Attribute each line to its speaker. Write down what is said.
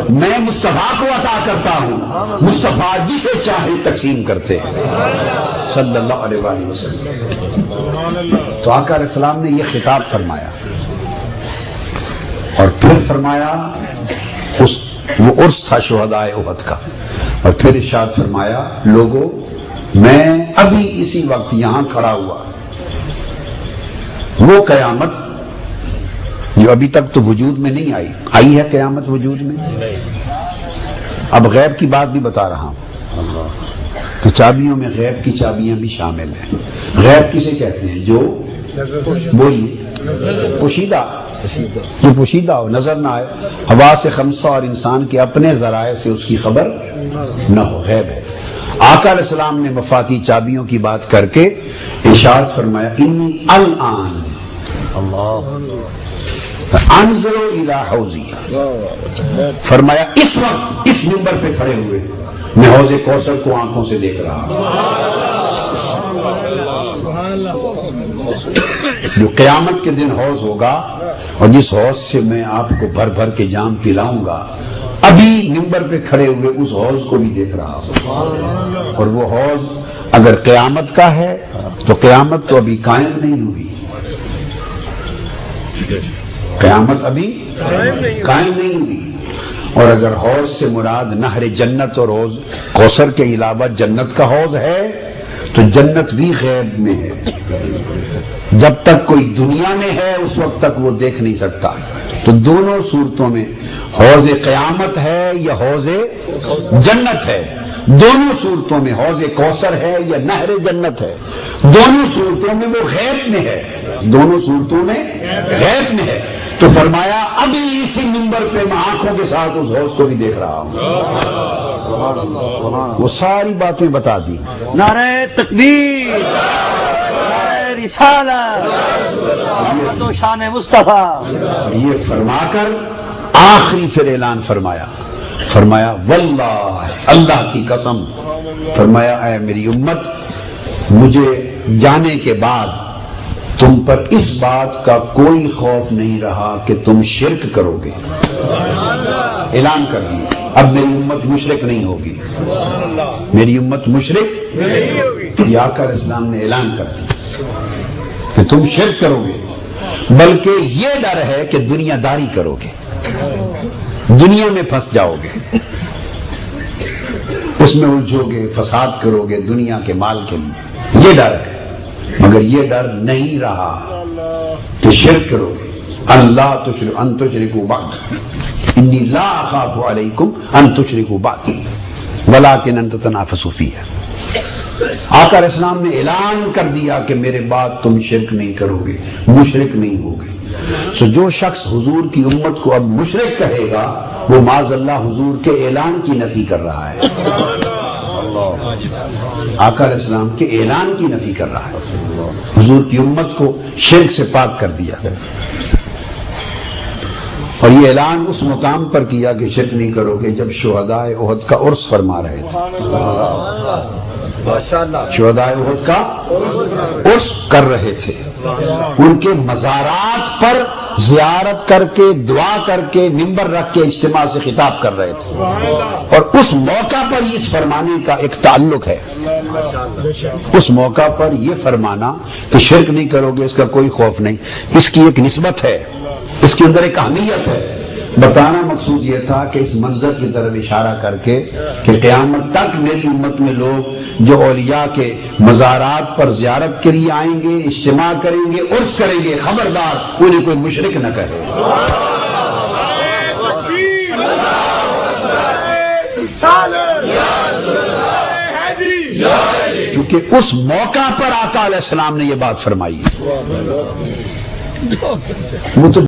Speaker 1: میں مصطفیٰ کو عطا کرتا ہوں، مصطفیٰ جسے چاہے تقسیم کرتے ہیں صلی اللہ علیہ وآلہ وسلم۔ تو آقا علیہ السلام نے یہ خطاب فرمایا اور پھر فرمایا وہ عرس تھا شہدائے احد کا، اور پھر ارشاد فرمایا لوگوں میں ابھی اسی وقت یہاں کھڑا ہوا، وہ قیامت جو ابھی تک تو وجود میں نہیں آئی ہے قیامت وجود میں۔ اب غیب کی بات بھی بتا رہا ہوں کہ چابیوں میں غیب کی چابیاں بھی شامل ہیں۔ غیب کسے کہتے ہیں؟ جو بولیے پوشیدہ، جو پوشیدہ ہو، نظر نہ آئے، حواس خمسہ اور انسان کے اپنے ذرائع سے اس کی خبر نہ ہو، غیب ہے۔ آقا علیہ السلام نے مفاتیح چابیوں کی بات کر کے ارشاد فرمایا انی الآن انظر الی حوضیہ، فرمایا اس وقت اس منبر پہ کھڑے ہوئے میں حوض کوثر کو آنکھوں سے دیکھ رہا ہوں، جو قیامت کے دن حوض ہوگا اور جس حوض سے میں آپ کو بھر بھر کے جام پلاؤں گا، ابھی منبر پہ کھڑے ہوئے اس حوض کو بھی دیکھ رہا ہوں۔ اور وہ حوض اگر قیامت کا ہے تو قیامت تو ابھی قائم نہیں ہوئی، قیامت ابھی قائم نہیں ہوئی۔ اور اگر حوض سے مراد نہر جنت اور حوض کوثر کے علاوہ جنت کا حوض ہے تو جنت بھی غیب میں ہے، جب تک کوئی دنیا میں ہے اس وقت تک وہ دیکھ نہیں سکتا۔ تو دونوں صورتوں میں حوض قیامت ہے یا حوض جنت ہے، دونوں صورتوں میں حوض کوثر ہے یا نہر جنت ہے، دونوں صورتوں میں وہ غیب میں ہے، دونوں صورتوں میں غیب میں ہے۔ تو فرمایا ابھی اسی منبر پہ میں آنکھوں کے ساتھ اس حوض کو بھی دیکھ رہا ہوں۔ وہ ساری باتیں بتا دی،
Speaker 2: نعرہ تکبیر، نعرہ رسالت، تو شان مصطفیٰ۔
Speaker 1: یہ فرما کر آخری پھر اعلان فرمایا واللہ، اللہ کی قسم، فرمایا اے میری امت، مجھے جانے کے بعد تم پر اس بات کا کوئی خوف نہیں رہا کہ تم شرک کرو گے۔ اعلان کر دیا اب میری امت مشرک نہیں ہوگی، میری امت مشرک نہیں ہوگی۔ یہ آقا علیہ السلام نے اعلان کر دیا کہ تم شرک کرو گے، بلکہ یہ ڈر ہے کہ دنیا داری کرو گے، دنیا میں پھنس جاؤ گے، اس میں الجھو گے، فساد کرو گے دنیا کے مال کے لیے، یہ ڈر ہے۔ مگر یہ ڈر نہیں رہا کہ شرک کرو گے۔ اللہ ان تشرکوا بعد انی لا اخاف علیکم ان تشرکوا بعد ولکن ان تتنافسوا فیہ۔ آقا علیہ السلام نے اعلان کر دیا کہ میرے بعد تم شرک نہیں کرو گے، مشرک نہیں ہوگے۔ سو جو شخص حضور کی امت کو اب مشرک کہے گا وہ معاذ اللہ حضور کے اعلان کی نفی کر رہا ہے، آقا علیہ السلام کے اعلان کی نفی کر رہا ہے۔ حضور کی امت کو شرک سے پاک کر دیا گیا، اور یہ اعلان اس مقام پر کیا کہ شرک نہیں کرو گے جب شہدائے احد کا عرس فرما رہے تھے، شہدائے احد کا عرس کر رہے تھے، ان کے مزارات پر زیارت کر کے دعا کر کے منبر رکھ کے اجتماع سے خطاب کر رہے تھے، اور اس موقع پر اس فرمانے کا ایک تعلق ہے، اس موقع پر یہ فرمانا کہ شرک نہیں کرو گے اس کا کوئی خوف نہیں، اس کی ایک نسبت ہے، اس کے اندر ایک اہمیت ہے۔ بتانا مقصود یہ تھا کہ اس منظر کی طرف اشارہ کر کے کہ قیامت تک میری امت میں لوگ جو اولیاء کے مزارات پر زیارت کے لیے آئیں گے، اجتماع کریں گے، عرس کریں گے، خبردار انہیں کوئی مشرک نہ کہے، کیونکہ اس موقع پر آقا علیہ السلام نے یہ بات فرمائی ہے۔ وہ تو